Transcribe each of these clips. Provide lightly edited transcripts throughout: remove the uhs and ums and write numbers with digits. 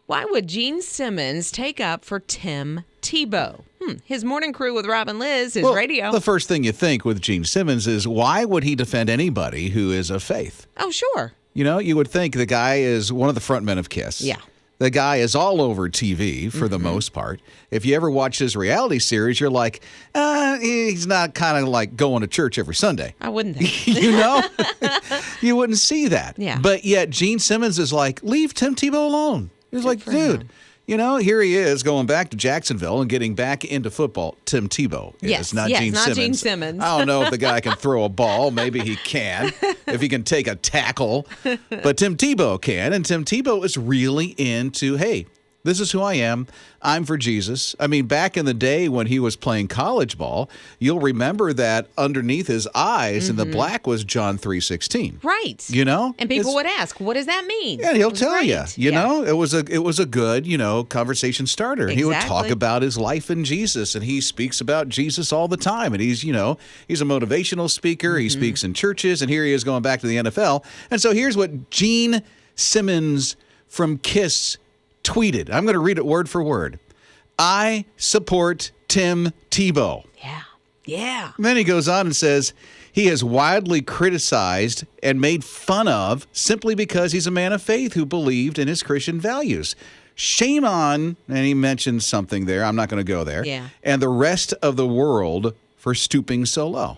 Why would Gene Simmons take up for Tim Tebow? His morning crew with Rob and Liz is radio. The first thing you think with Gene Simmons is, why would he defend anybody who is of faith? Oh, sure. You know, you would think the guy is one of the front men of KISS. Yeah. The guy is all over TV for the most part. If you ever watch his reality series, you're like, he's not kind of like going to church every Sunday. I wouldn't think. You know? You wouldn't see that. Yeah. But yet Gene Simmons is like, leave Tim Tebow alone. He's like, dude, him. you know, here he is going back to Jacksonville and getting back into football. Tim Tebow is, not Gene Simmons. Gene Simmons. I don't know if the guy can throw a ball. Maybe he can, if he can take a tackle. But Tim Tebow can, and Tim Tebow is really into, hey, this is who I am. I'm for Jesus. I mean, back in the day when he was playing college ball, you'll remember that underneath his eyes in the black was John 3:16. Right. You know? And people would ask, what does that mean? Yeah, he'll tell right. you. You know, it was a good, conversation starter. And he would talk about his life in Jesus, and he speaks about Jesus all the time. And he's a motivational speaker. He speaks in churches, and here he is going back to the NFL. And so here's what Gene Simmons from KISS tweeted. I'm going to read it word for word. I support Tim Tebow. Yeah. And then he goes on and says, he is widely criticized and made fun of simply because he's a man of faith who believed in his Christian values. Shame on, and he mentions something there, I'm not going to go there, and the rest of the world for stooping so low.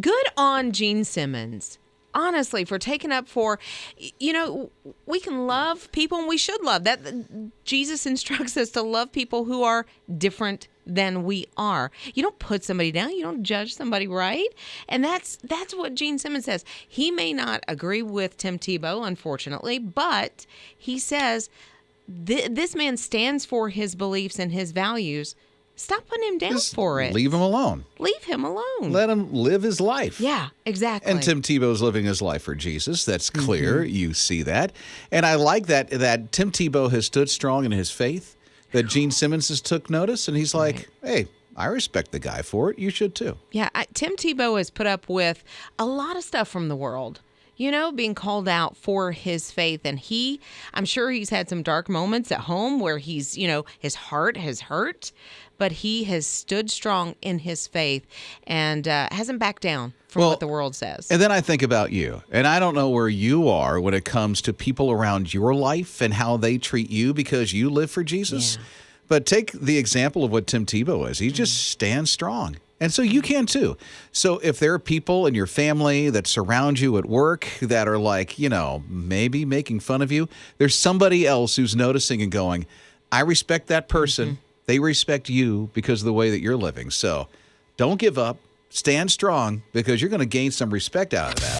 Good on Gene Simmons. Honestly, for taking up for, we can love people and we should love that. Jesus instructs us to love people who are different than we are. You don't put somebody down. You don't judge somebody, right? And that's what Gene Simmons says. He may not agree with Tim Tebow, unfortunately, but he says this man stands for his beliefs and his values. Stop putting him down for it. Leave him alone. Leave him alone. Let him live his life. Yeah, exactly. And Tim Tebow's living his life for Jesus. That's clear. You see that. And I like that Tim Tebow has stood strong in his faith, that Gene Simmons has took notice, and he's like, hey, I respect the guy for it. You should too. Yeah, Tim Tebow has put up with a lot of stuff from the world. Being called out for his faith. And I'm sure he's had some dark moments at home where he's, his heart has hurt, but he has stood strong in his faith and hasn't backed down from what the world says. And then I think about you, and I don't know where you are when it comes to people around your life and how they treat you because you live for Jesus. Yeah. But take the example of what Tim Tebow is. He just stands strong. And so you can too. So if there are people in your family that surround you at work that are like, maybe making fun of you, there's somebody else who's noticing and going, I respect that person. They respect you because of the way that you're living. So don't give up. Stand strong because you're going to gain some respect out of that.